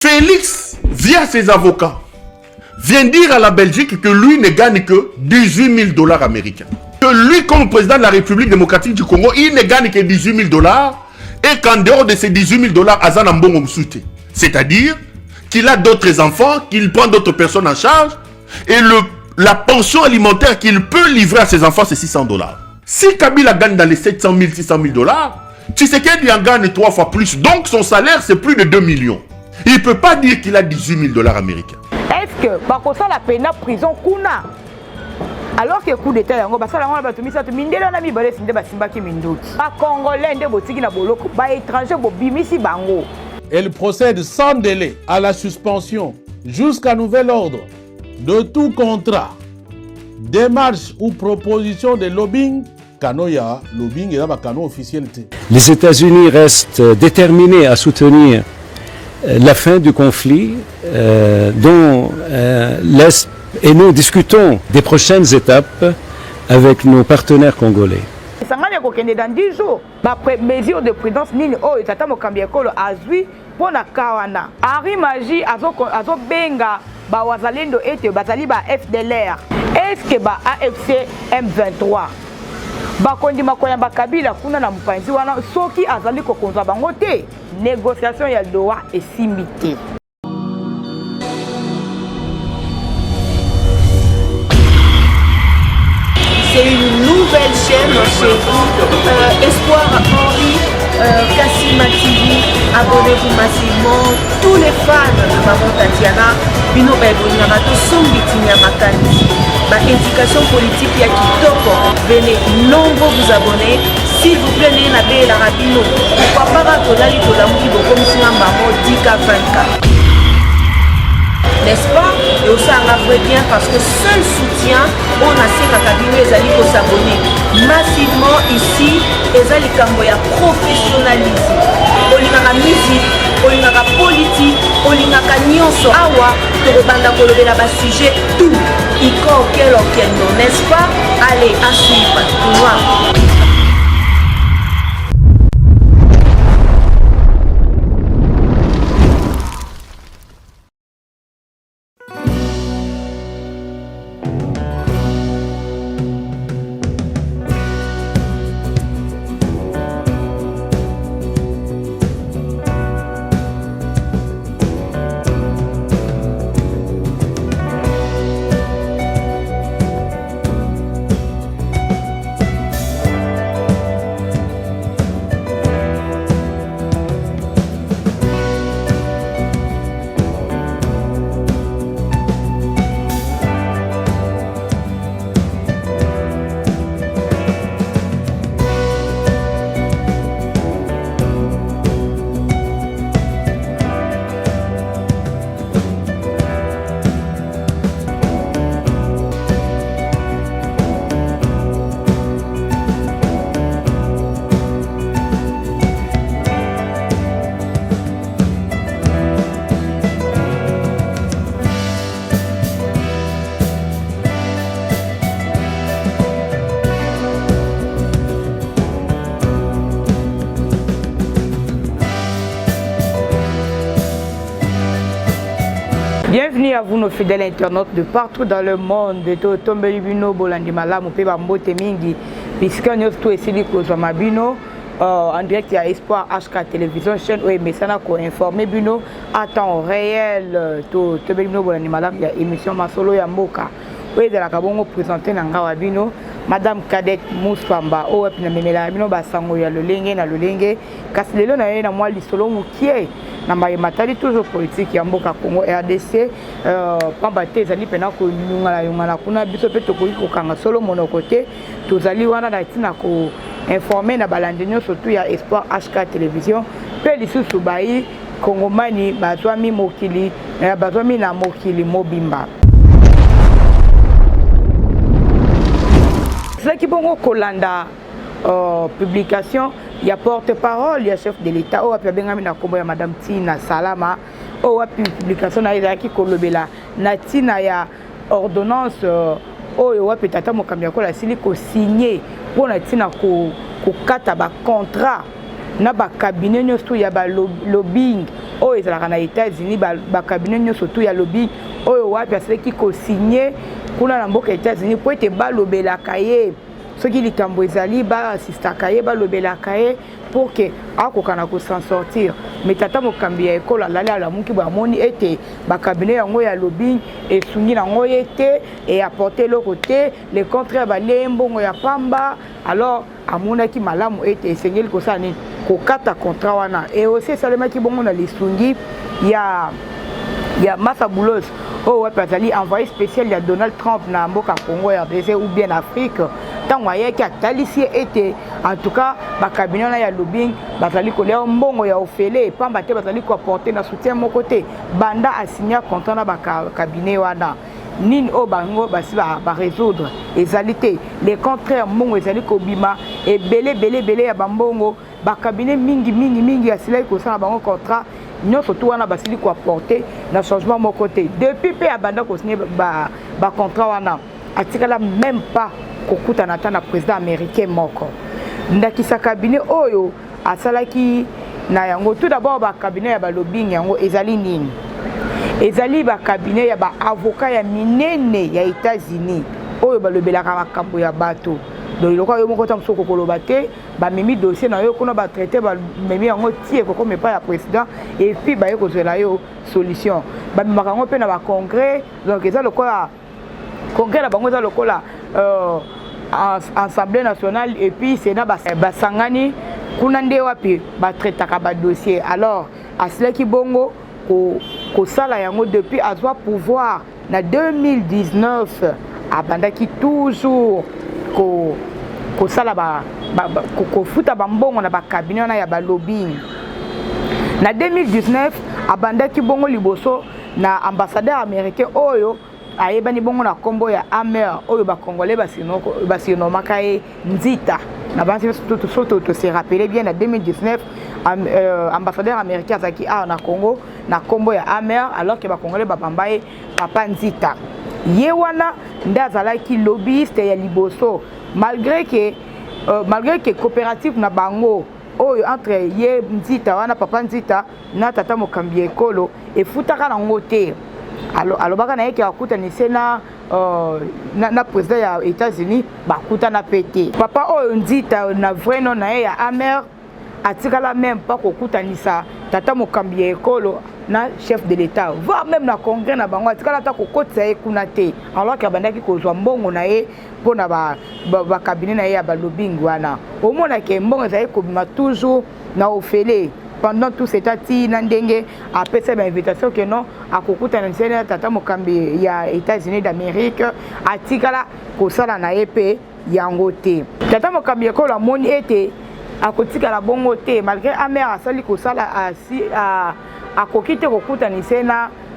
Félix, via ses avocats, vient dire à la Belgique que lui ne gagne que 18 000 $ américains. Que lui, comme président de la République démocratique du Congo, il ne gagne que 18 000 $ et qu'en dehors de ces 18 000 $, Azan Mbongo Msoute. C'est-à-dire qu'il a d'autres enfants, qu'il prend d'autres personnes en charge et la pension alimentaire qu'il peut livrer à ses enfants, c'est 600 $. Si Kabila gagne dans les 700 000, 600 000 $, Tshisekedi en gagne 3 fois plus. Donc son salaire, c'est plus de 2 millions. Il ne peut pas dire qu'il a 18 000 $ américains. Est-ce que Bakosa la peine en prison kuna? Alors que coup d'état yango basala ngona batumisa to mindela na mibale sinde basimbaki minduti. Ba Congolais nde botiki na boloko, ba étranger bo bimisi bango. Elle procède sans délai à la suspension jusqu'à nouvel ordre de tout contrat, démarche ou proposition de lobbying. Kanoya, lobbying est un canon officiel. Les États-Unis restent déterminés à soutenir la fin du conflit dont l'Est et nous discutons des prochaines étapes avec nos partenaires congolais. Dans 10 jours, après mesure de prudence, Nini Oyo Tata Mokambi Ekolo Azui pour na Kawana. Henri Magie azo benga ba wazalendo ete bazali ba FDLR. Est-ce que ba AFC M23 bakondi makoya bakabila kuna na mpanzi wana soki azali kokonza bango te, négociation ya Doha esimbi te. C'est une nouvelle chaîne chez vous, Espoir Henri, Kassima TV, abonnez-vous massivement, tous les fans de Maman Tatiana, Bino Bebonyamato, Sombitinia Makani, ma éducation politique ya Kitoko, venez nombreux vous abonner, s'il vous plaît, n'ayez la rapino, pourquoi pas Tolali Tolamuki Bokom Singa Maman 10K 24. N'est-ce pas? Et aussi un vrai bien parce que seul soutien, on a ces cabinets les alliés pour s'abonner massivement ici, et les camboya professionnalisme. Olingaka musique, olingaka politique, olingaka nyonso awa, tokobanda kolobela ba sujet tout. Iko quel non, n'est-ce pas? Allez, à suivre. Wow. Bienvenue à vous nos fidèles internautes de partout dans le monde. Tombeli bino bolandi malamu pe bambote mingi puisque nous tout esili kozwa mabino en direct à Espoir HK Télévision chaîne où mesana ko informer bino à temps réel to tombeli bino bolandi malamu ya émission masolo ya mboka. Oui de la kabongo présenter na ngawa bino Madame Kadette Mousfamba o epina memela bino basango ya lolenge na lolenge kasi lelo na ye na mwa lisolo mukie na matali toujours politique ya mboka Congo RDC pamba te ezali pena ko yungala kuna biso pe tokoki kokanga solo monoko te tozali wana na tina ko informer na balandi nyonso surtout ya Espoir HK Télévision pe lisusu bai Kongomani bazwami mokili bazwami na mokili mobimba. C'est qui bon kolanda publication, il y a porte-parole, il y a chef de l'État, oh puis bengami na kombo ya Madame Tina Salama, oh puis publication na ezaki kolobela na Tina ya ordonnance oh puis tata Mokambi akola sili ko signer pour na Tina ko kata ba contrat na ba cabinet nyonso ya ba lobbying oyo ezalaka na États-Unis ba cabinet nyonso tout ya lobbying oyo wapi asalaki ko signer kuna na mboka États-Unis po ete balobelaka ye soki likambo ezali baasistaka ye balobelaka ye pour que akokana ko s'en sortir. Mais tata mokambi ya ekolo alali alamuki bamoni ete bakabinet yango ya lobbying esungi nango ye te et apporter le côté le contraire balie mbongo ya pamba. Alors amonaki malamu ete esengeli kosala nini kokata contrat wana et aussi esalemaki bongo na lisungi ya Massa Boulos oh ouais azali envoyé spécial ya Donald Trump na mboka Congo RDC ou bien Afrique tango ayaki atalisi ete en tout cas bakabinet na ya lobbying bazali kolia mbongo ya ofele pamba te bazali ko apporter na soutien moko te banda a signé contrat na bakabinet wana nini o bango basi ba résoudre ezali te les contraires mbongo ezali kobima et belé ya bambongo bakabinet mingi asilai kosala bango contrat nyonso tout wana basili ko apporter na changement moko te depuis pe abanda ko signer ba contrat wana atikala même pas kokutana ta na président américain moko ndakisa cabinet oyo asalaki na yango tout d'abord ba cabinet ya ba lobbying yango ezali nini ezali ba cabinet ya ba avocat ya minene ya États-Unis oyo balobelaka makambo ya bato donc le quoi yo moko tam soko koloba te ba memi dossier na yo kuna ba traiter ba memi yango tie ko comme pas ya président et puis ba yo kozela yo solution ba makango pe na ba congrès donc eza le quoi congrès na bango eza le quoi Assemblée nationale et puis Sénat basangani kuna nde wapi ba traitaka ba dossier alors asilaki bongo ko sala yango depuis azwa pouvoir na 2019 abandaki toujours ko sala ko futa bambongo na ba cabinet na ya ba lobbying na 2019 abandaki bongo liboso na ambassadeur américain oyo ayebani bongo na kombo ya Amer oyo ba congolais basino makaye Nzita na basi to se rappeler bien na 2019 ambassadeur américain azaki na Congo na kombo ya Amer alors que ba congolais ba pambaye papa Nzita ye wana ndazalaki lobbyiste ya liboso malgré que coopérative na bango oyo entre ye Nzita wana papa Nzita na tata mokambi ekolo efutaka nango te alobaka na ye ke akutanise na président ya États-Unis bakutana pete papa oyo Nzita na vrai nom na ye ya Amer atikala même pas kokutanisa tata mokambi ekolo na chef de l'État voire même na congrès na bango atikala ta kokotisa ye kuna te alors que abandaki kozwa mbongo na ye mpona ba cabinet na ye ya ba lobbying wana omona ke mbongo ezali kobima toujours na ofele pendant tout cet ati na ndenge apesa ba invitation que non akokutana na tata mokambi ya États-Unis d'Amérique atikala kosala na ye pe yango te tata mokambi ekolo amoni ete akotikala bongo te malgré Amer asali kosala akoki te kokutanise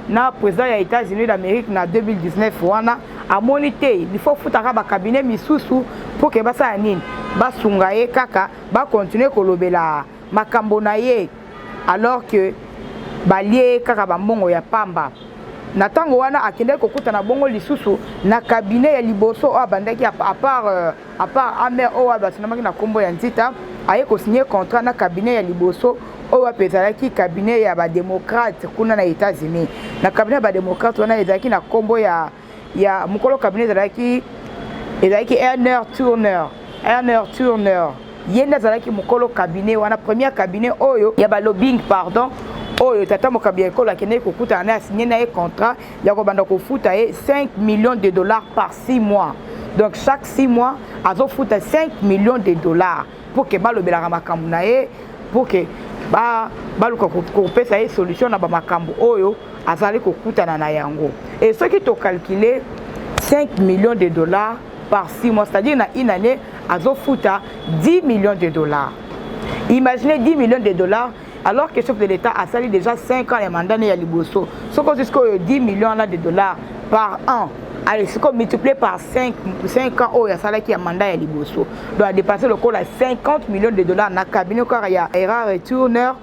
na président ya États-Unis d'Amérique na 2019 wana amoni te il faut futaka ba cabinet misusu pour que basala nini basunga ye kaka ba continuer kolobela makambo na ye alors que balie kaka bambongo ya pamba na tango wana akende kokutana bongo lisusu na cabinet ya liboso abandaki à part Amer oyo basinamaki na kombo ya Nzita aye ko signer contrat na cabinet ya liboso oyo apezalaki cabinet ya ba démocrate kuna na États-Unis na cabinet ya ba démocrate wana ezalaki na kombo ya mukolo cabinet ezalaki Erner Turner yenda ezalaki mukolo cabinet wana premier cabinet oyo ya ba lobbying pardon oyo tata mokambi ekolo akende kokutana na signé na ye contrat ya kobanda kofuta ye 5 millions de dollars par 6 mois donc chaque 6 mois azofuta 5 millions de dollars pour que balobelaka makambo na ye pour que baluka kopesa ye solution na bamakambo oyo azali kokutana na yango et soki tocalcule 5 millions de dollars par 6 mois c'est-à-dire na une année azofuta 10 millions de dollars imaginez 10 millions de dollars alors que le chef de l'État a sali déjà 5 ans et mandat à Liboso. Ce qu'on dit que 10 millions de dollars par an. Allez, c'est comme multiplié par 5 ans, il y a ça qui a mandat à Liboso. Donc, a dépassé le cours à 50 millions de dollars dans le cabinet. Il y a Erreur Retourneur,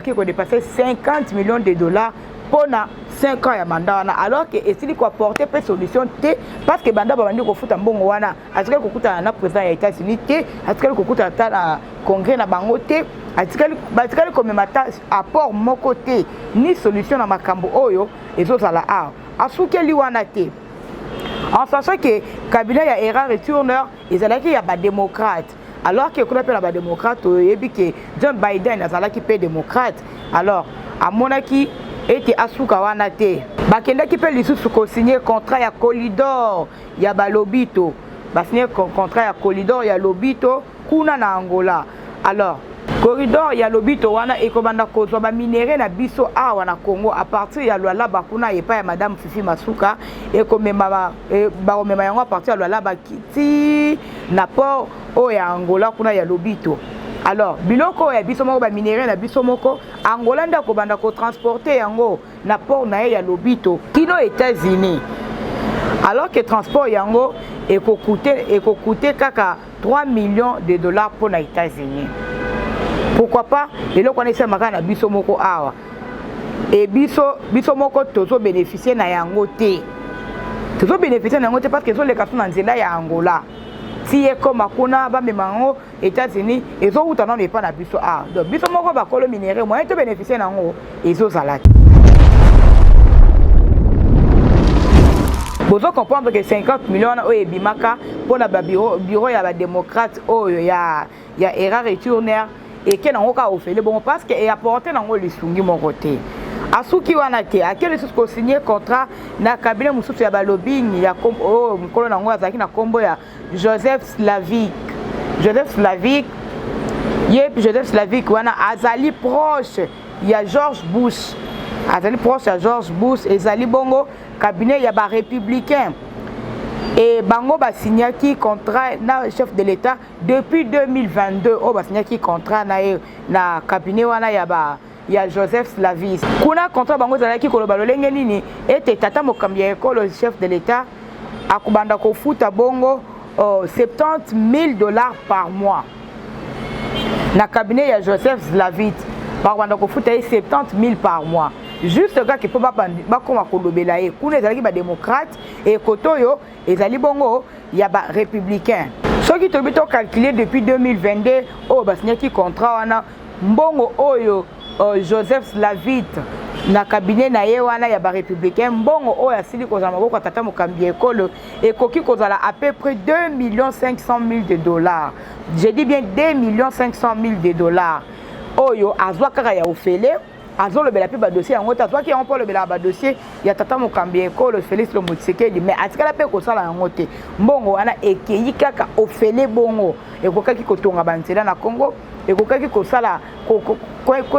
qui a dépassé 50 millions de dollars pour 5 ans ya mandat wana alors que esili ko apporter pe solution te parce que banda babandi ko futa mbongo wana atika ko kuta na président ya États-Unis te atika ko kuta ta na congrès na bango te batikali komemata apport moko te ni solution na makambo oyo ezozala awa asukeli wana te en sachant que cabinet ya era retourneur ezalaki ya badémocrate alors que kuna mpe na badémocrate oyebi ke John Biden azalaki mpe démocrate alors amonaki ete asuka wana te bakendaki mpe lisusu kosigné contrat ya Colidor ya balobito basigné contrat ya Colidor ya lobito kuna na Angola alors corridor ya lobito wana ekobanda kozwa ba minéraux na biso awa na Congo à partir ya Lualaba kuna epa ya madame Fifi Masuka ekomema ba yango à partir ya Lualaba kiti na port o ya Angola kuna ya lobito alors biloko ya biso moko ba minéraux na biso moko Angola nda kobanda ko transporter yango na port na ya lobito kino États-Unis alors que transport yango ekocoûter kaka 3 millions de dollars pour les États-Unis. Pourquoi pas? Et là, on essaie de biso moko awa. Et biso moko tozo bénéficier na yango te. Tozo bénéficier na yango te parce que les cas na nzela ya Angola. Si e comme akuna ba memango États-Unis, ezo utana ne pas na biso awa. Donc biso moko ba kolo minéraux, moyen to bénéficier na yango ezo zalaki. Vous devez comprendre que 50 millions de bimaka pour le bureau ya ba démocrate ya era retourneur et que n'ont pas offert bon parce que apporté dans le sungi mon côté. Asuki wana te a quel chose ko signer contrat na cabinet mususu ya ba lobbying ya mkolo na ngo azaki na kombo ya Joseph Slavic wana azali proche ya George Bush. Azali proche ya George Bush ezali bongo cabinet ya ba républicain et bango ba signaki contrat na chef de l'état depuis 2022 o ba signaki contrat na cabinet wana ya Joseph Slavis kuna contrat bango zalaki koloba lolenge nini ete tata mokambi ya ekolo chef de l'état akubanda kofuta bongo $70,000 par mois na cabinet ya Joseph Slavis bakubanda kofuta $70,000 par mois. Juste le gars qui peut pas comme kolobela e kuna ezalaki ba démocrate et kotoyo ezali bongo ya ba républicain. Ce qui tobi to calculer depuis 2022 o ba signaki contrat wana mbongo oyo Joseph Slavit na cabinet na ye wana ya ba républicain mbongo oyo asili kozala maboko tata mokambi ekolo ekoki kozala à peu près $2,500,000 de dollars. Je dis bien $2,500,000 oyo azwa kaka ya ofele azolo bela pe ba dossier yango ta toi qui on parle bela ba dossier ya tata mokambi ekolo Félix Lomotisekedi mais atikala pe ko sala yango te mbongo wana ekeyi kaka ofele bongo ekokaki kotonga banzela na Congo ekokaki ko sala ko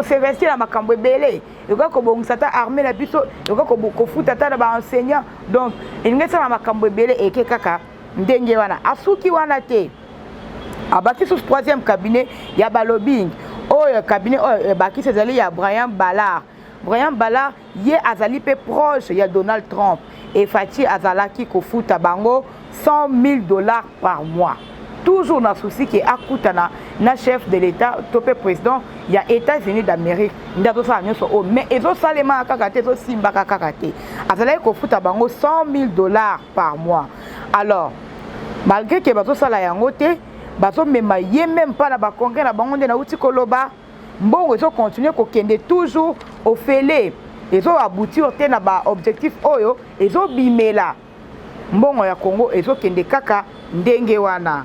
s'investir na makambo ebele ekokaki ko bongisa ta armée na biso ekokaki ko futa ta ba enseignant donc ingesa na makambo ebele eke kaka ndenge wana asuki wana te abaki sous troisième cabinet ya ba lobbying oyo cabinet oyo baki sezali ya Brian Ballard ye azali pe proche ya Donald Trump et Fati azalaki kofuta bango $100,000 par mois toujours na souci ki akutana na chef de l'état topé président ya États-Unis d'Amérique ndato sa nyoso o mais ezo salema kaka te ezo simba kaka te azalaki kofuta bango $100,000 par mois alors malgré que bazo sala yango te bazo mema ye même pas na ba congrès na bango nde na uti koloba mbongo ezo continuer ko kende toujours au fele ezo aboutir te na ba objectif oyo ezo bimela mbongo ya Congo ezo kende kaka ndenge wana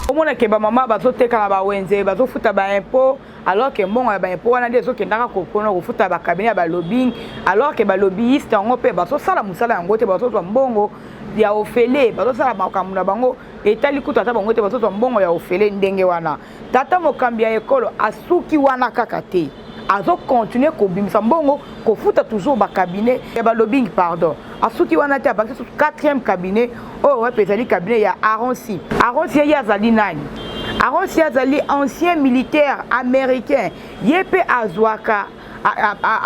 omona ke ba mama bazo teka na ba wenze bazo futa ba impôt alors que mbongo ya ba impôt wana nde ezo kendaka ko futa ba cabinet ba lobbying alors que ba lobbyiste ngo pe bazo sala musala yango te bazo mbongo ya ofele bazo sala makambo na bango etali kutu ata bango te bazo mbongo ya ofele ndenge wana tata mokambi ya ekolo asuki wana kaka te azo continuer ko bimisa mbongo ko futa toujours ba cabinet ya ba lobbying pardon asuki wana te abaki sur 4e cabinet o pezali cabinet ya Aaron C ya azali nani Aaron C azali ancien militaire américain yepe azwaka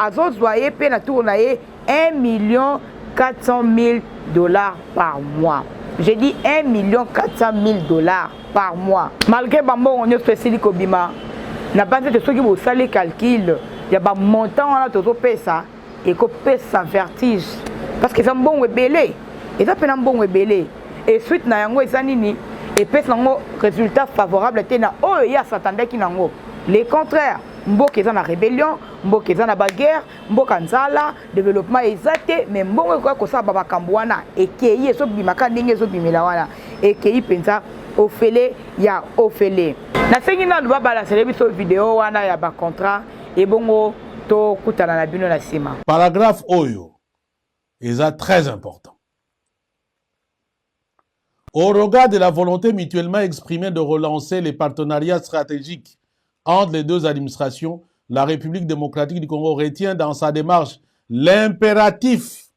azozwa yepe na tour na ye $1,400,000 par mois. J'ai dit $1,400,000 par mois. Malgré bambo on est spécifique au bima. Na base de ceux qui vont faire les calculs, il y a un montant là tout ça et qu'on paie sans vertige parce que c'est un bon belé. Et ça fait un bon belé. Et suite na yango ezanini et puis nango résultat favorable te na oyo ya s'attendait ki nango. Le contraire, mboka eza na rébellion, mboka eza na baguerre, mboka nzala, développement ezate, mais mbongo ko kosala bakambo wana ekei ezobimaka ndenge ezobimela wana ekei penza ofele ya ofele. Na sengi na luba balancer biso vidéo wana ya ba contrat et bongo to kutana na bino na sima. Paragraphe oyo est très important. Au regard de la volonté mutuellement exprimée de relancer les partenariats stratégiques entre les deux administrations, la République démocratique du Congo retient dans sa démarche l'impératif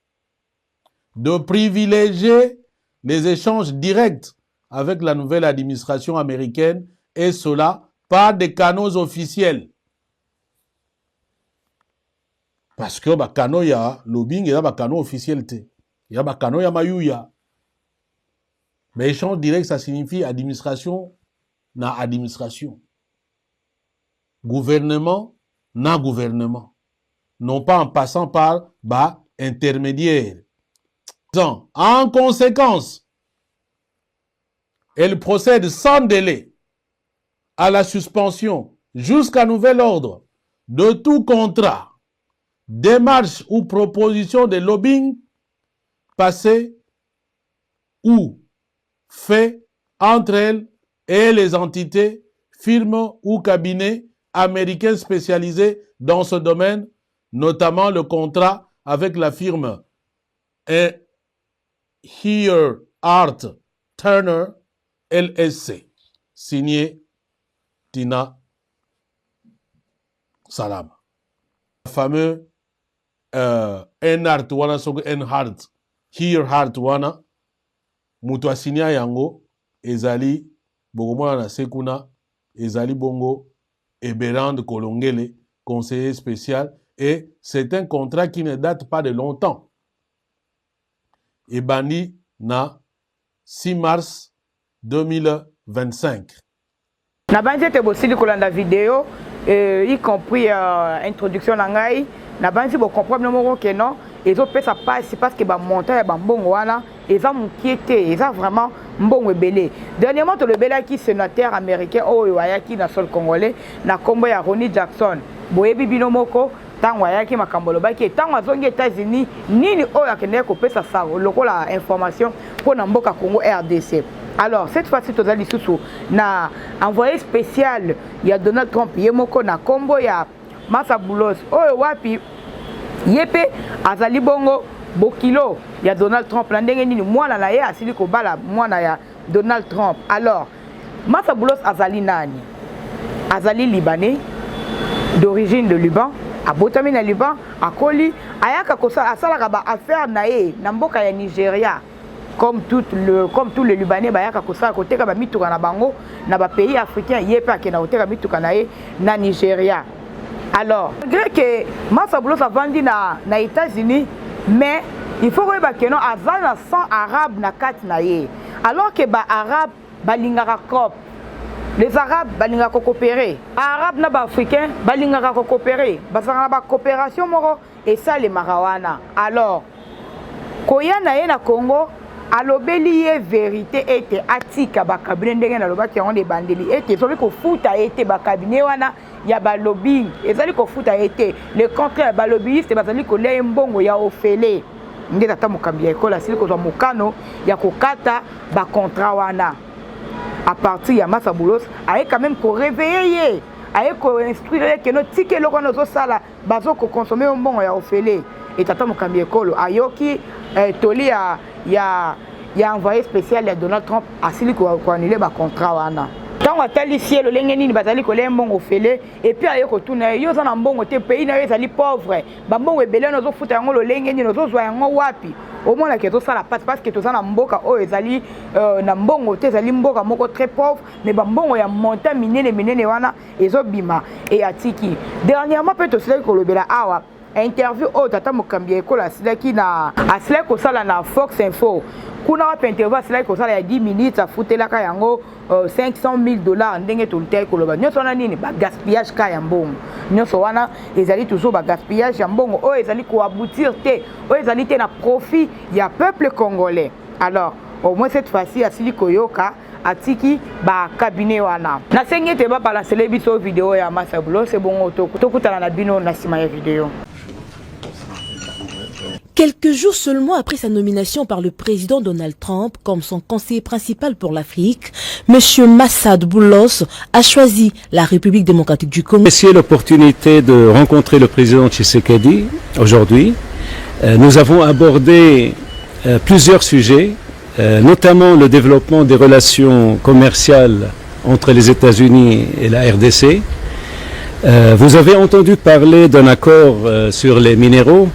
de privilégier les échanges directs avec la nouvelle administration américaine, et cela par des canaux officiels. Parce que le canal ya lobbying et le canal officiel il y a le canal ya mayuya. Mais échange direct, ça signifie administration na administration. Gouvernement na gouvernement. Non pas en passant par intermédiaire. En conséquence, elle procède sans délai à la suspension jusqu'à nouvel ordre de tout contrat, démarche ou proposition de lobbying passé ou fait entre elles et les entités, firmes ou cabinets américains spécialisés dans ce domaine, notamment le contrat avec la firme Here Art Turner LSC, signé Tina Salama. Le fameux N-Art wana soko N-Art, Here Art wana, mutu asinya yango, ezali, bogomona na sekuna, ezali bongo, Eberand Kolongele, conseiller spécial, et c'est un contrat qui ne date pas de longtemps. Ebani na 6 mars 2025. Na banzi te bosili kolanda vidéo, y compris introduction na ngai, na banzi bo comprendre moko que non, ezo pesa passe parce que ba montant ya ba mbongo wana, eza mukiete, eza vraiment mbongo ebele. Dernièrement to le belaki sénateur américain oyo ayaki na sol congolais na kombo ya Ronnie Jackson. Boyebi bino moko tango ayaki makambo lobaki tango azongi États-Unis nini oyo akende ko pesa sa lokola information pour na mboka Congo RDC. Alors cette fois-ci tozali susu na envoyé spécial ya Donald Trump yemoko na kombo ya Massa Boulos oyo wapi yepe azali bongo bokilo ya Donald Trump na ndenge nini mwana na ye asili ko bala mwana ya Donald Trump. Alors Massa Boulos azali nani? Azali libanais d'origine de Liban, à Botami na Liban, à Koli, ayaka kosa asalaka ba affaire na ye na mboka ya Nigeria. Comme tous les Libanais, bayaka kosa koteka ba mituka na bango na ba pays africains yepa ke na koteka mituka na ye na Nigeria. Alors, malgré que Massa Boulos a vendu na États-Unis, mais il faut que non azal na 100 arabes na kat na ye. Alors que ba arabe balingaka cop. Les arabes balingaka coopérer. Arabes na ba africains balingaka coopérer. Basanga ba coopération moro et ça les marawana. Alors, koya na ye na Congo alobeli ye vérité ete atika ba cabinet ndenge na lobaki yango de bandeli ete soki ko futa ete ba cabinet wana ya ba lobbying ezali ko futa ete le contraire ba lobbyiste bazali ko le mbongo ya ofele nde tata mokambi ya ekola sili ko zwa mokano ya kokata ba contrat wana à partir ya Massa Boulos aye quand même ko réveiller ye aye ko instruire que no tike loko no zo sala bazo ko consommer mbongo ya ofele et tata mokambi ya ekolo ayoki toli ya envoyé spécial ya Donald Trump asili ko annuler ba contrat wana tango atali ciel lenge nini bazali ko le mbongo ofele et puis aye ko tuna yo za na mbongo te pays na yo ezali pauvre ba mbongo ebele no zo futa yango lo lenge nini no zo zwa yango wapi au moins que tout ça la passe parce que tout ça na mboka o ezali na mbongo te ezali mboka moko très pauvre mais ba mbongo ya montant minene wana ezobima et atiki dernièrement peut aussi ko lobela awa interview au tata mokambi ekola asilaki na asilaki kosala na Fox Info kuna wapi interview asilaki kosala ya 10 minutes afutelaka yango $500,000 ndenge tolutaki koloba nyonso wana nini ba gaspillage ka ya mbongo nyonso wana ezali toujours ba gaspillage ya mbongo oyo ezali koaboutir te oyo ezali te na profit ya peuple congolais. Alors au moins cette fois-ci asili koyoka atiki ba cabinet wana na sengi te ba balancer biso vidéo ya Massa Boulos c'est bon tokutana na bino na sima ya vidéo. Quelques jours seulement après sa nomination par le président Donald Trump comme son conseiller principal pour l'Afrique, M. Massa Boulos a choisi la République démocratique du Congo. J'ai l'opportunité de rencontrer le président Tshisekedi aujourd'hui. Nous avons abordé plusieurs sujets, notamment le développement des relations commerciales entre les États-Unis et la RDC. Vous avez entendu parler d'un accord sur les minéraux.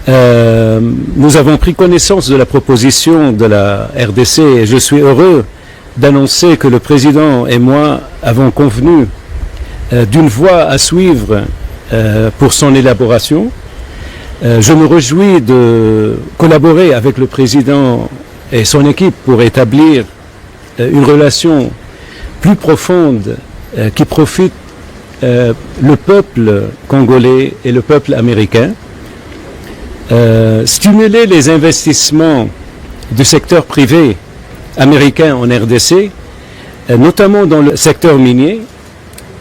Nous avons pris connaissance de la proposition de la RDC et je suis heureux d'annoncer que le président et moi avons convenu d'une voie à suivre pour son élaboration. Je me réjouis de collaborer avec le président et son équipe pour établir une relation plus profonde qui profite le peuple congolais et le peuple américain. Stimuler les investissements du secteur privé américain en RDC, notamment dans le secteur minier,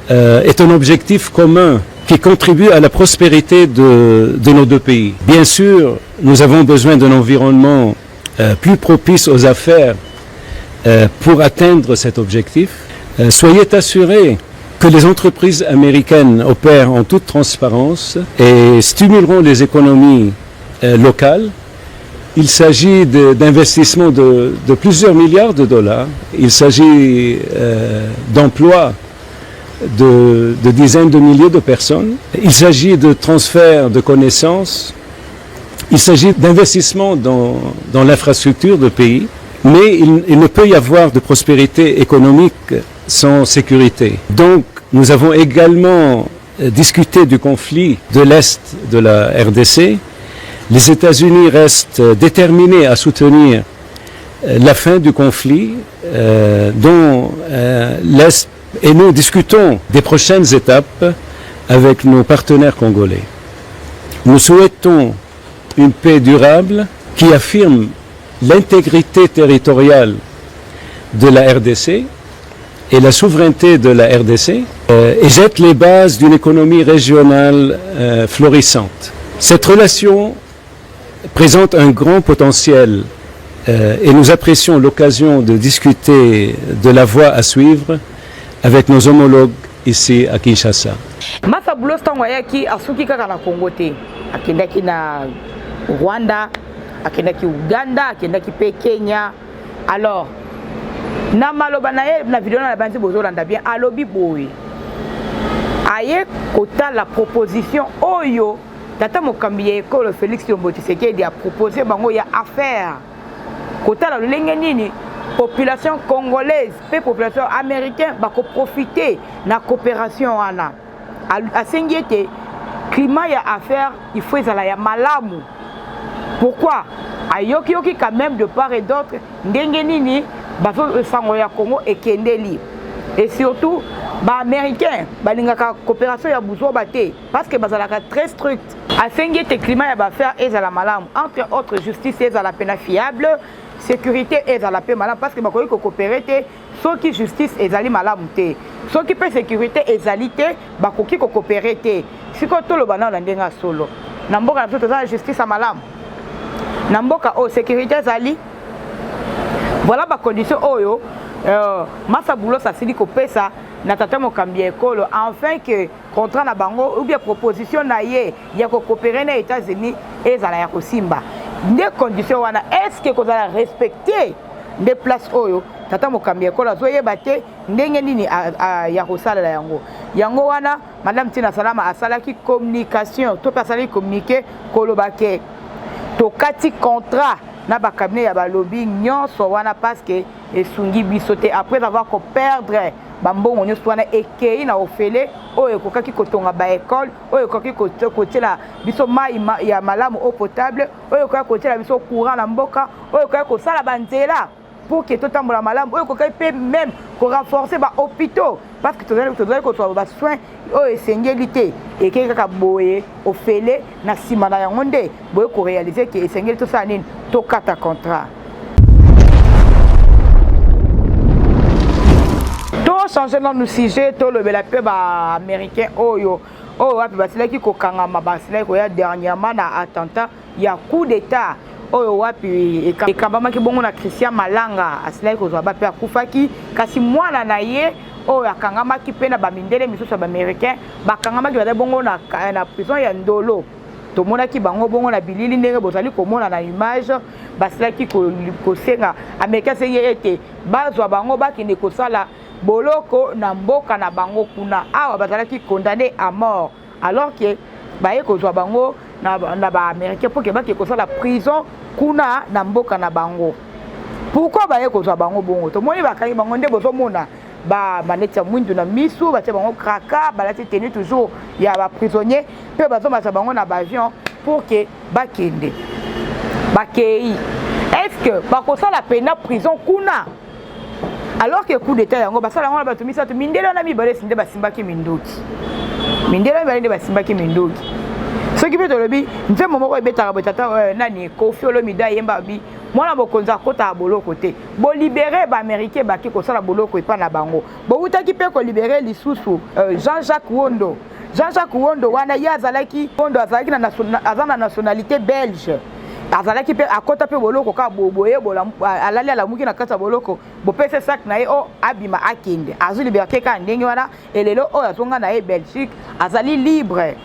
est un objectif commun qui contribue à la prospérité de nos deux pays. Bien sûr, nous avons besoin d'un environnement plus propice aux affaires pour atteindre cet objectif. Soyez assurés que les entreprises américaines opèrent en toute transparence et stimuleront les économies locales. Il s'agit d'investissements de plusieurs milliards de dollars. Il s'agit d'emplois de dizaines de milliers de personnes. Il s'agit de transfert de connaissances. Il s'agit d'investissements dans l'infrastructure du pays. Mais il ne peut y avoir de prospérité économique sans sécurité. Donc, nous avons également discuté du conflit de l'Est de la RDC. Les États-Unis restent déterminés à soutenir la fin du conflit dont l'Est et nous discutons des prochaines étapes avec nos partenaires congolais. Nous souhaitons une paix durable qui affirme l'intégrité territoriale de la RDC et la souveraineté de la RDC et jette les bases d'une économie régionale florissante. Cette relation présente un grand potentiel et nous apprécions l'occasion de discuter de la voie à suivre avec nos homologues ici à Kinshasa. Massa Boulos tango yaki asuki kaka na Congo te, akendaki na Rwanda, akendaki Uganda, akendaki pe Kenya. Alors na maloba na ye na vidéo na banzi bozolanda bien alobi boye aye kota la proposition oyo tata mokambi ya ekolo Félix Tshisekedi a proposé bango ya affaire kota la lolenge nini population congolaise pe population américaine ba ko profiter na coopération wana asengi ete climat ya affaire il faut ezala ya malamu. Pourquoi ayoki quand même de part et d'autre ndenge nini bazo sango ya Congo ekendeli et surtout ba américain balingaka coopération ya buzo bate parce que bazalaka très strict asengi te climat ya ba faire ezala malamu entre autres justice ezala pena fiable sécurité ezala pe malamu parce que bakoki ko coopérer te soki justice ezali malamu te soki pe sécurité ezali te bakoki ko coopérer te siko tolo bana na ndenga solo na mboka na toza justice ya malamu na mboka o sécurité ezali. Voilà ma condition oyo Massa Boulos asili kopesa na tata mokambi ya ekolo enfin que contrat na bango ou bien proposition na ye ya ko coopérer na États-Unis ezala ya kosimba nde condition wana est-ce que kozala respecter des places oyo tata mokambi ya ekolo azoyeba te ndenge nini ya kosalela yango wana madame Tina Salama asalaki communication to personne communiquer kolobake to kati contrat na ba cabinet ya ba lobby nyonso wana parce que esungi biso te après avoir ko perdre bambongo nyonso wana ekei na ofele oyo kokaki kotonga ba école oyo kokaki kotela biso mai ya malamu eau potable oyo kokaki kotela biso courant na mboka oyo kokaki kosala banzela pour que totambola malamu oyo kokaki pe même ko renforcer ba hôpitaux parce que tozali ko ba soins oyo esengeli te ekei kaka boye ofele na sima na yango nde boye ko réaliser que esengeli tosala nini tokata contrat. changer notre sujet to le bela pe ba américain oyo wapi basilaki kokangama basilaki koya dernièrement na attentat ya coup d'état oyo wapi ekambamaki bongo na Christian Malanga asilaki kozwa ba pe akufaki kasi mwana na ye oyo akangamaki pe na bamindele misusu ba américain bakangamaki ba bongo na prison ya Ndolo tomonaki bango bongo na bilili ndenge bozali komona na image basilaki kosenga américain seye ete bazwa bango bakende kosala boloko na mboka na bango kuna awa bazalaki condamné à mort alors que baye kozwa bango na ba américain pour que baki kosala prison kuna na mboka na bango. Pourquoi baye kozwa bango bongo tomoni bakangi bango nde bozomona baneti ya mwindu na misu batia bango kraka balati tenu toujours ya ba prisonnier pe bazomasa bango na avion pour que bakende bakei. Est-ce que bakosala pena prison kuna alors que coup d'état yango basala yango na bato misato mindele na mibale sinde basimbaki mindoki mindele balinde basimbaki mindoki soki pe tolobi nze momoko ebetaka botata nani Kofi Olomide yemba bi mwana bokonza kota boloko te bo libérer ba américain baki kosala boloko epa na bango bo utaki pe ko libérer lisusu Jean-Jacques Wondo wana ya azalaki Wondo azalaki na azana nationalité belge azalaki pe akota pe boloko ka boye bola alali ala muki na kata boloko bo pese sac na ye o abima akende azu liberté ka ndenge wana elelo o azonga na ye Belgique azali libre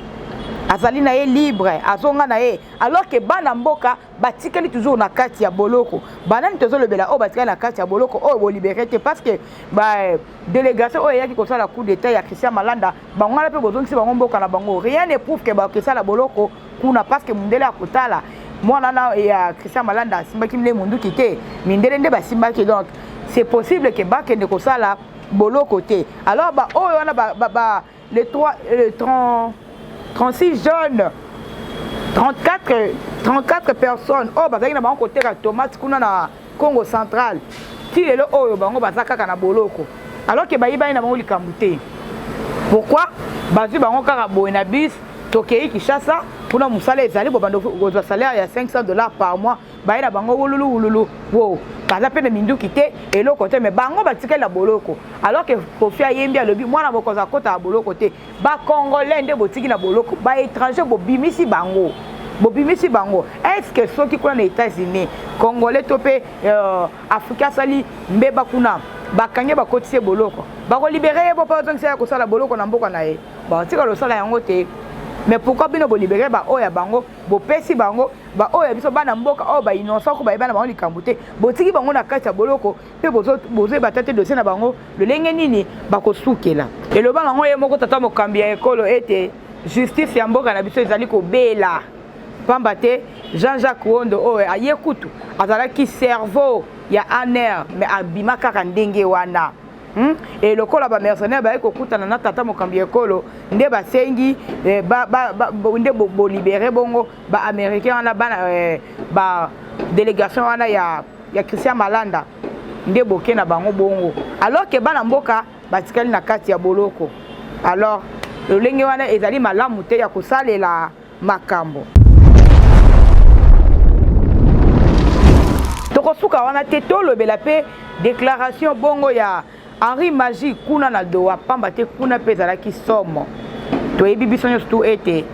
azali na ye libre azonga na ye alors que bana mboka batikali toujours na kati ya boloko banani tozo lebela o batikali na kati ya boloko o bo liberté parce que ba délégation o yaki kosala coup d'état ya Christian Malanda bangala pe bozongisi bango mboka na bango rien ne prouve que ba kesala boloko kuna parce que mundele akotala mwana na ya Christian Malanda simbaki mle mundu kite mindele nde basimbaki donc c'est possible que bakende kosala boloko te alors ba o wana ba les 36 jeunes 34 personnes oh bazaki na bango côté ka tomate kuna na Congo central ti lelo oyo bango bazaka na boloko alors que bayiba na bango likambu te pourquoi bazu bango kaka boye na bis tokei Kinshasa kuna musala ezali bo bando gozwa salaire ya $500 par mois baye na bango wululu wo kaza pe na minduki te eloko te mais bango batikela la boloko alors que Kofi ayembi alobi mwana bokoza kota ya boloko te ba congolais nde botiki na boloko ba étranger bobimisi bango est-ce que ceux qui connaissent les États-Unis congolais topé africain sali mbeba kuna bakange bakotise boloko bako libérer bo pa tonga ko sala boloko na mboka na ye ba tika lo sala yango te. Mais pourquoi bino bo libérer ba oya bango bo pesi bango ba oya biso bana mboka o ba innocent ko ba bana bango likambute bo tiki bango na kati ya boloko pe bozo batate dossier na bango le lenge nini bako sukela et le bango ye moko tata mokambi ya ekolo ete justice ya mboka na biso ezali ko bela pamba te Jean-Jacques Wondo oya ayekutu azalaki cerveau ya aner mais abima kaka ndenge wana. Et le col ba mercenaire ba ekokutana na tata mokambi ekolo nde basengi nde bo libérer bongo ba américain wana ba délégation wana ya Christian Malanda nde boke na bango bongo alors que bana mboka batikali na kati ya boloko alors le lenge wana ezali malamu te ya kosalela makambo tokosuka wana te tolobela pe déclaration bongo ya Henri Magie kuna na doa pamba te kuna pezala ki somo to ebi biso nyos ete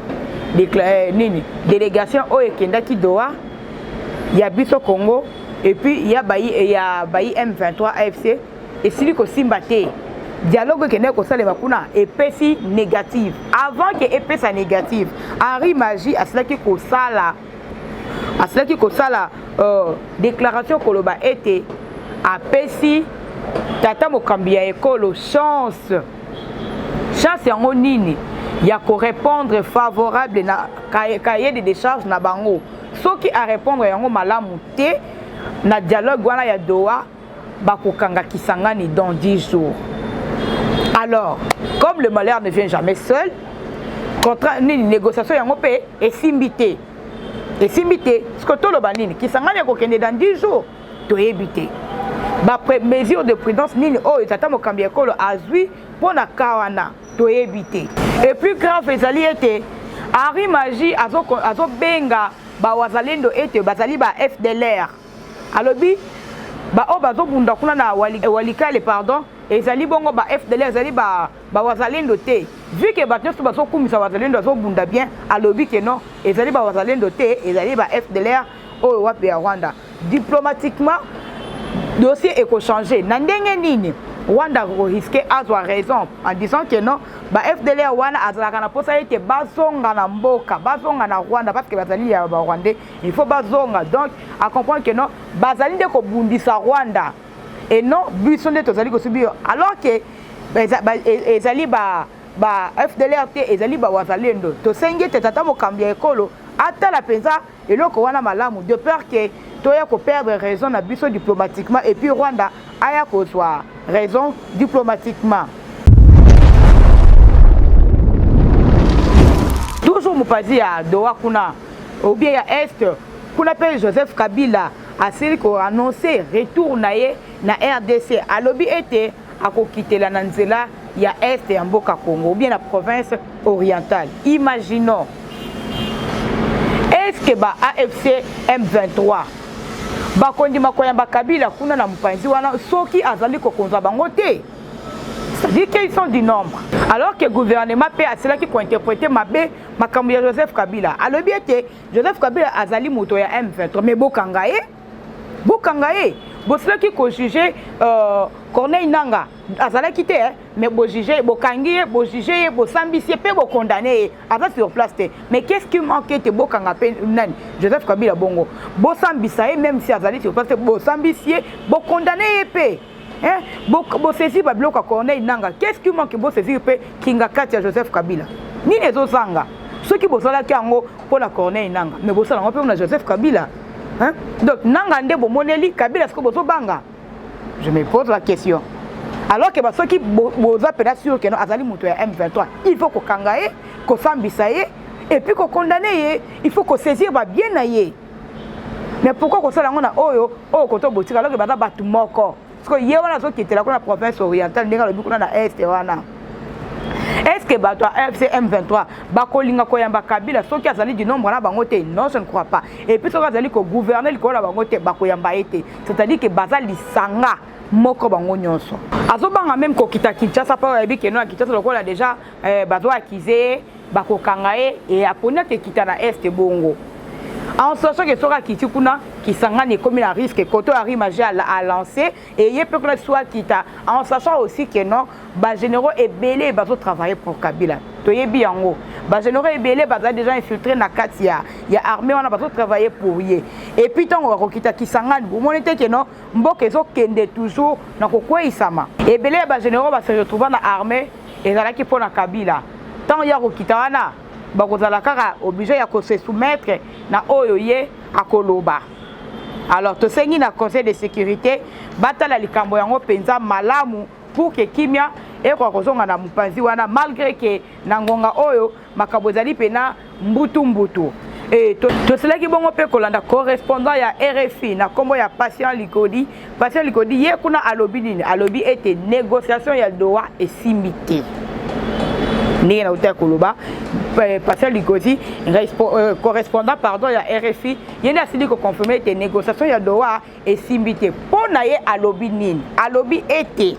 nini délégation o ekenda ki doa ya biso Congo et puis ya bayi M23 AFC et sili ko simba te dialogue kende ko salema kuna epesi négative avant que epesa négative Henri Magie aslaki ko sala déclaration koloba ete apesi tata mokambi ya ekolo chance yango nini ya ko répondre favorable na cahier de décharge na bango soki a répondre yango malamu te na dialogue wana ya Doha bakokanga kisangani dans 10 jours. Alors comme le malheur ne vient jamais seul contrat nini négociation yango pe esimbité ce que toloba nini kisangani akokende dans 10 jours to éviter ba mesure de prudence nini oyo tata mokambi ekolo azwi pona kawana to éviter et puis grave ezali ete Henri Magie azo benga ba wazalendo ete bazali ba FDLR alobi ba o bazo bunda kuna na walikale pardon ezali bongo ba FDLR ezali ba wazalendo te vu que ba nyonso bazo kumisa wazalendo azo bunda bien alobi que non ezali ba wazalendo te ezali ba FDLR oyo wapi ya Rwanda diplomatiquement dossier eko changer na ndenge nini Rwanda risque azwa raison en disant que non ba FDLR wana azalaka na posa ete bazonga na mboka bazonga na Rwanda parce que bazali ya ba Rwandais il faut bazonga donc à comprendre que non bazali de ko bundisa Rwanda et non biso nde tozali ko subir alors que ezali ba FDLR te ezali ba wazalendo to senge te tata mokambi ya ekolo ata la penza eloko wana malamu de peur que toya ko perdre raison na biso diplomatiquement et puis Rwanda aya ko soit raison diplomatiquement. Toujours mopazi ya Doha kuna ou bien ya Est kuna pe Joseph Kabila asili ko annoncer retour na ye na RDC alobi ete akokitela na nzela ya Est ya mboka Congo ou bien la province orientale. Imaginons est-ce que ba AFC M23 bakondima koyamba Kabila kuna na mpanzi wana soki azali kokonza bango te c'est-à-dire qu'ils sont du nombre alors que le gouvernement peut asila qui interpréter mabe makambo ya Joseph Kabila alobi ete Joseph Kabila azali moto ya M23 mais bokangaye bosila qui ko juger Corneille Nanga azalaki te mais bo juger bokangi bo juger bo sambisier pe bo condamner avant sur place te mais qu'est-ce qui manque te bokanga pe nani Joseph Kabila bongo bo sambisa même si azali sur place bo sambisier bo condamner pe hein bo saisir ba bloka Corneille Nanga qu'est-ce qui manque bo saisir pe kinga kati ya Joseph Kabila ni nezo sanga ceux qui bosala ki ango pour la Corneille Nanga mais bosala ngo pe na Joseph Kabila hein donc Nanga nde bo moneli Kabila ce que bozo banga. Je me pose la question. Alors que ceux qui boza pena sûr que non azali moto ya M23, il faut qu'on kangaye, qu'on sambisaye et puis qu'on condamne, il faut qu'on saisir ba bien naye. Mais pourquoi qu'on sala ngona oyo koto botika alors que bata batu moko. Parce que yewana zo qui était là dans la province orientale ndinga lobi kuna na est wana. Est-ce que bato FC M23 bakolinga koyamba Kabila soki azali du nombre na bango te? Non, je ne crois pas. Et puis soki azali ko gouverner liko na bango te bakoyamba ete. C'est-à-dire que bazali sanga moko bango nyonso. Azobanga même ko kita Kinshasa pa yebi ke no Kinshasa lokola déjà bazo akize bakokangaye et apona te kita na est bongo. En sachant que sera kiti kuna kisangani comme la risque koto arimage à lancer et il peut que soit kita en sachant aussi que non ba généraux et belé bazo travailler pour Kabila to yebi yango ba généraux et belé baza déjà infiltré na katia ya armée on a bazo travailler pour yé et puis tant on kita kisangani vous monete que non mboka zo kende toujours na kokwe isama et belé ba généraux ba se retrouver na armée et zala ki pour na Kabila tant ya kokita wana bakozala kaka obligé ya ko se soumettre na oyo ye akoloba. Alors to sengi na conseil de sécurité batala likambo yango penza malamu pour que kimia e ko kozonga na mupanzi wana malgré que na ngonga oyo makabozali pena mbutu et to cela ki bongo pe kolanda correspondant ya RFI na kombo ya Patient Likodi ye kuna alobi nini alobi ete négociation ya Doha et simité ni na uta koloba Patient Likodi correspondant pardon ya RFI yene asili ko confirmer que négociation ya Doha et simité pona ye alobi nini alobi ete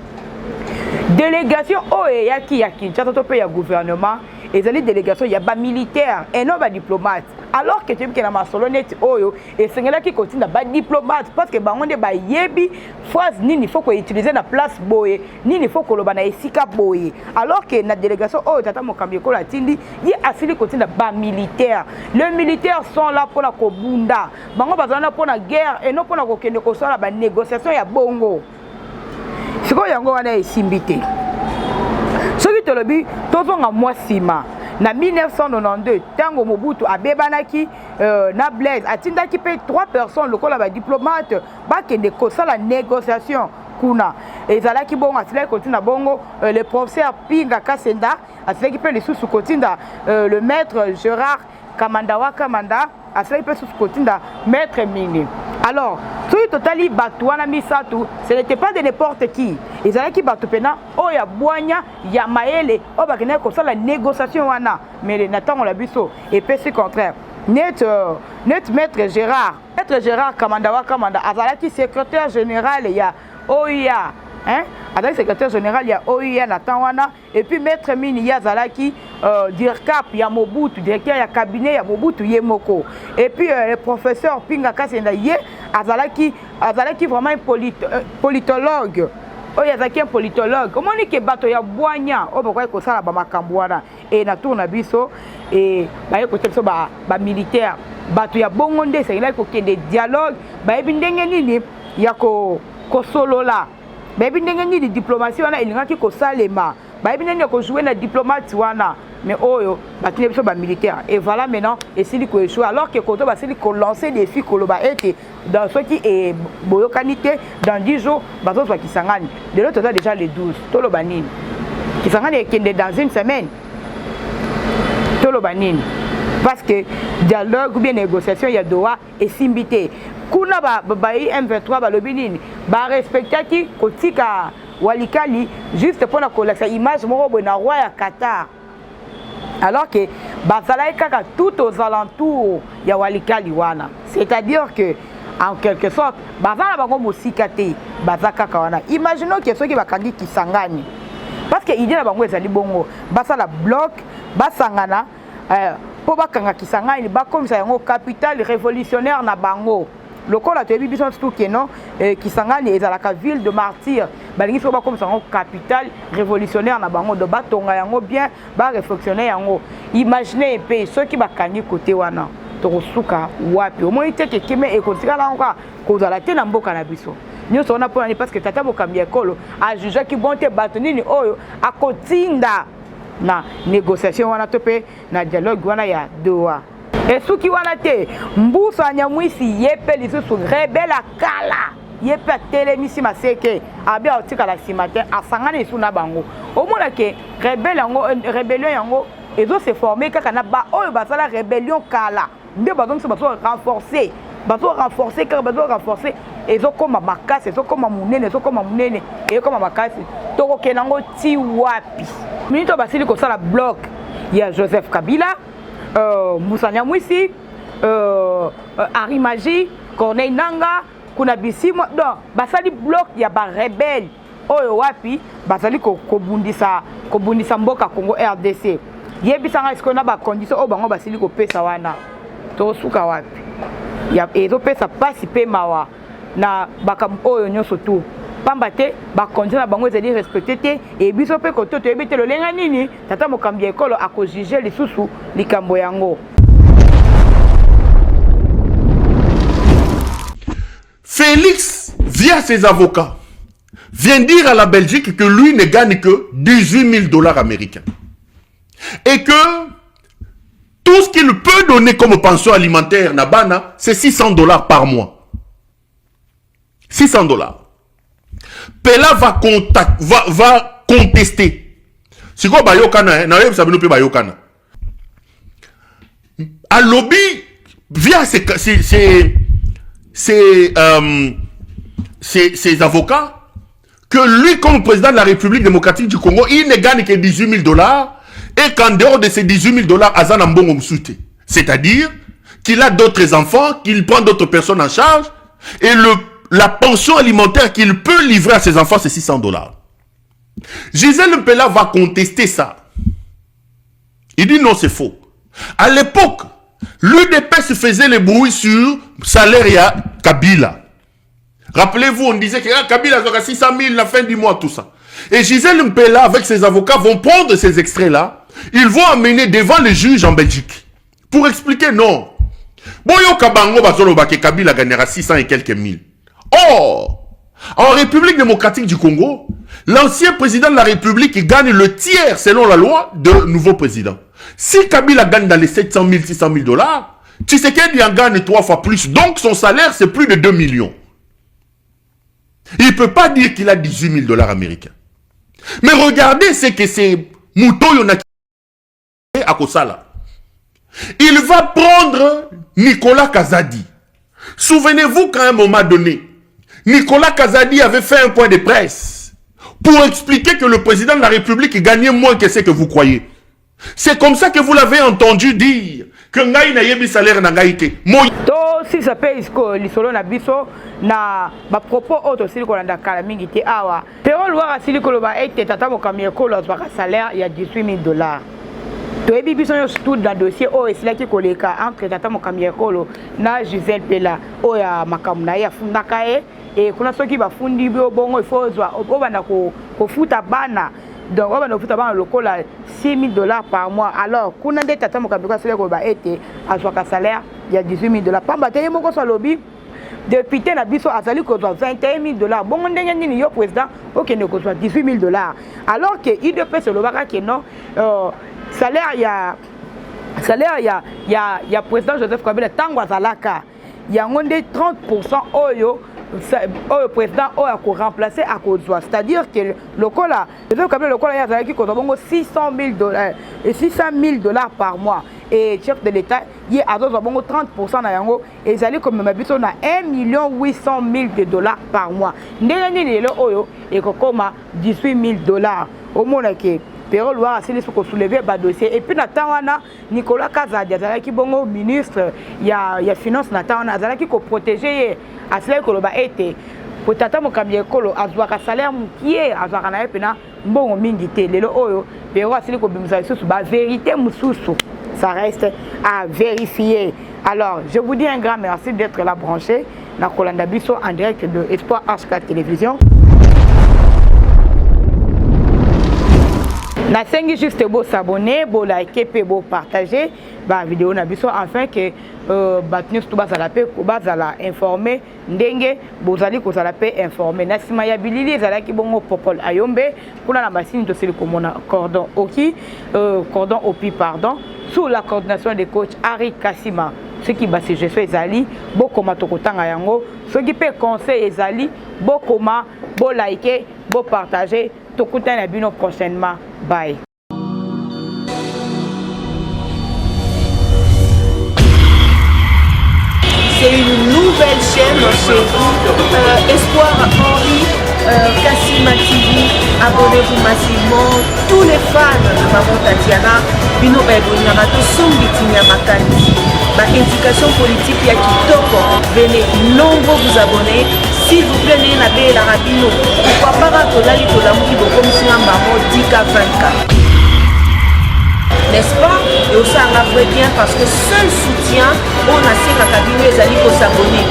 délégation oye ya ki ya Kinshasa to pe ya gouvernement ezali délégation ya ba militaire et non ba diplomate alors que tu que na masolonete oyo et sengela ki continue ba diplomate parce que bango nde ba yebi phrase nini faut ko utiliser na place boye nini faut ko loba na esika boye alors que na délégation oyo tata mokambi ko la tindi yi asili continue ba militaire les militaires sont là pour la kobunda bango bazana pour la guerre et non pour la kokende ko sala ba négociation ya bongo siko yango wana esimbité soki tolobi tozonga mwasima na 1992 tango Mobutu abebanaki na Blaise atindaki pe 3 personnes lokola ba diplomate bakende kosala négociation kuna ezalaki bongo asilaki kotinda bongo le professeur Pinga Kasenda asilaki pe lisusu kotinda le maître Gérard Kamanda asilaki pe lisusu kotinda maître Mingi. Alors, tout totali batouana misatu, ce n'était pas de n'importe qui. Ils allaient qui batou pena, oh ya boigna, ya maele, oh bah comme ça la négociation wana. Mais les Nathan on l'a vu ça. Et puis c'est contraire. Net maître Gérard Kamanda, azalaki secrétaire général ya Oya Avec secrétaire général, il y a OIA Natawana, et puis Maître Mini Yazalaki, DIRCAP, il y a Mobutu, directeur, il y a cabinet, il y a Mobutu Yemoko. Et puis le professeur Pingaka Sendaye, Azalaki vraiment un politologue. Oh, il y a un politologue. Comment on dit que bateau ya boigna, oh pourquoi que ça la bamakambouana et na tourne biso et ba côté so ba militaire, bateau ya bongonde, c'est là qu'il y a des dialogues, ba ebindenge nini ya ko solo là. Ba ebindenge nini diplomatie wana elingaki ko salema. Ba ebindenge ko jouer na diplomate wana. Mais oyo bateau biso ba militaire et voilà maintenant et c'est lui ko échouer alors que koto ba c'est lui ko lancer des défis ko loba été dans ce qui est boyokanité dans 10 jours bazo soit Kisangani de l'autre côté déjà les 12 tolo banini Kisangani est dans une semaine tolo banini parce que dialogue ou bien négociation il y a Doha et Simbité kuna ba M23 ba lobinini ba respecter qui kotika Walikali juste pour la collecte image moko na roi ya Qatar. Alors que Bazala est tout aux alentours de Walikali wana. C'est-à-dire que, en quelque sorte, Bazala va comme aussi kate, Bazaka wana. Imaginons que ceux qui va kandi Kisangani. Parce que l'idée là bango ezali bongo. Bazala bloc, Basangana, pour bakanga Kisangani, ba comme ça yango capitale révolutionnaire na bango. Le corps a été bien tout que non, Kisangani est à la ville de martyrs. Balingi so ba comme ça capitale révolutionnaire na bango de batonga yango bien ba réflexionner yango. Imaginez pays ceux qui ba kangi côté wana. Torosuka wapi. Au moins été que keme et kontika la encore koza la tena mboka na biso. Nyoso na pona parce que tata bokambi ekolo a jugé ki bonté batonini oyo akotinda na négociation wana topé na dialogue wana ya Doha. Et ceux qui wana te mbusa nyamwisi yepe lisusu rebelle akala yepe telemisi maseke abia otika la simatin asangana isuna bango omona ke rebelle yango rébellion yango ezo se former kaka na ba oyo basala rébellion kala nde bazo renforcer ezo koma makasi ezo koma munene ezo koma makasi toko kenango ti wapi minito basili ko sala bloc ya Joseph Kabila Moussa Nyamwisi, Arimaji, Corneille Nanga, kuna Bissimo, donc basali bloc ya ba rebelle oyo wapi basali ko bundisa mboka Congo RDC. Yebisanga est-ce qu'on a ba condition o bango basili ko pesa wana. To suka wapi. Ya ezo pesa pasi pe mawa na bakam oyo nyoso tu. Pambate ba condition na bango ezali respecté te et biso pe ko to ebite lo lenga nini tata mokambi ekolo ako juger lisusu likambo yango. Félix, via ses avocats, vient dire à la Belgique que lui ne gagne que 18 000 $ américains. Et que tout ce qu'il peut donner comme pension alimentaire, Nabana, c'est 600 $ par mois. 600 $. Pela va contester. C'est quoi Bayokana? Bayokana. À lobby, via ses avocats, que lui, comme président de la République démocratique du Congo, il ne gagne que 18 000 $ et qu'en dehors de ces 18 000 $, Azan Ambongo Msoute. C'est-à-dire qu'il a d'autres enfants, qu'il prend d'autres personnes en charge et la pension alimentaire qu'il peut livrer à ses enfants, c'est 600 $. Gisèle Mpela va contester ça. Il dit non, c'est faux. À l'époque, l'UDPS faisait le bruit sur salaire à Kabila. Rappelez-vous, on disait que Kabila aura 600 000 à la fin du mois, tout ça. Et Gisèle Mpela, avec ses avocats, vont prendre ces extraits-là. Ils vont amener devant les juges en Belgique. Pour expliquer non. Boyo Kabango Bazoloba que Kabila gagnera 600 et quelques mille. Or, en République démocratique du Congo, l'ancien président de la République gagne le tiers selon la loi de nouveau président. Si Kabila gagne dans les 700 000, 600 000 $, Tshisekedi en gagne 3 fois plus. Donc son salaire, c'est plus de 2 millions. Il ne peut pas dire qu'il a 18 000 $ américains. Mais regardez ce que c'est Mouto Yonaki à Kosala. Il va prendre Nicolas Kazadi. Souvenez-vous qu'à un moment donné, Nicolas Kazadi avait fait un point de presse pour expliquer que le président de la République gagnait moins que ce que vous croyez. C'est comme ça que vous l'avez entendu dire que Ngaï na yebi salaire na Ngaïté. To si ça peut lisolo na biso na ba propos auto sili ko landa kala mingi te awa pero loi sili ko ba ete tata mokamie ko lo ba salaire il y a $18 000 to ebi biso yo tout dans dossier o esila ki koleka entre tata mokamie ko lo na Gisèle Pela o ya makamuna ya fundaka et kuna soki ba fundi bo bongo il faut zwa o bana ko futa bana donc on va nous faire le col à $6 000 par mois. Alors, qu'on a des tata mon cabinet salaire qu'on va être à soit salaire il y a $18 000. Pas batailler mon soit lobby depuis t'es na biso azali ko soit $21 000. Bon on ndenge ni yo président OK ne ko soit $18 000. Alors que il peut se le baka que non salaire il y a président Joseph Kabila tango azalaka il y a ngonde 30% oyo le président a remplacé à cause de c'est-à-dire que le cola il y a $600 000 par mois et chef de l'État il y a 30% na yango et ils allaient comme mabiso na $1 800 000 par mois ndenge ni lelo oyo et kokoma $18 000 au monde que pero loi asili soko soulever ba dossier et puis na tawana Nicolas Kazadi azalaki bongo ministre ya finance na tawana azalaki ko protéger asili ko loba ete potata mokambi ekolo azwaka salaire mukie azwaka na epena mbongo mingi te lelo oyo pero asili ko bimisa susu ba vérité mususu ça reste à vérifier. Alors je vous dis un grand merci d'être là branché na Kolanda Biso en direct de Espoir H4 Télévision. Nasengi juste beau s'abonner, beau liker, beau partager la vidéo na biso afin que batnews tout bas à la paix, bas à la informer, ndenge bozali ko la paix informer. Nasima ya bilili zala ki bongo popol ayombe kuna la machine de seli komona cordon opi pardon sous la coordination des coachs Harry Kassima. Ce qui base je suis ezali bokoma tokotanga yango, ce qui peut conseil ezali bokoma, beau liker, beau partager. Tokutana na bino prochainement. Bye. C'est une nouvelle chaîne chez vous, Espoir Henri, Kassima TV. Abonnez-vous massivement. Tous les fans de Maman Tatiana, bino Ebonyamato Sombitinia Makani. Ma éducation politique ya kitoko. Venez nombreux vous abonner. S'il vous plaît, n'ayez la rabino. Pourquoi pas tolali tolamuki bokom sinamba mo 10K 20K. N'est-ce pas? Et aussi un vrai bien parce que seul soutien, on a ces cabinets ezali pour s'abonner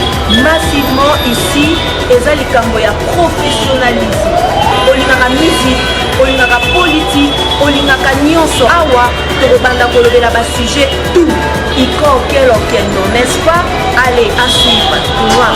massivement ici. Ezali kambo ya professionnalisme. Olingaka musique, olingaka politique, olingaka nyonso. Awa, tokobanda kolobela ba sujet tout. Iko quel non, n'est-ce pas? Allez, à suivre. Au revoir.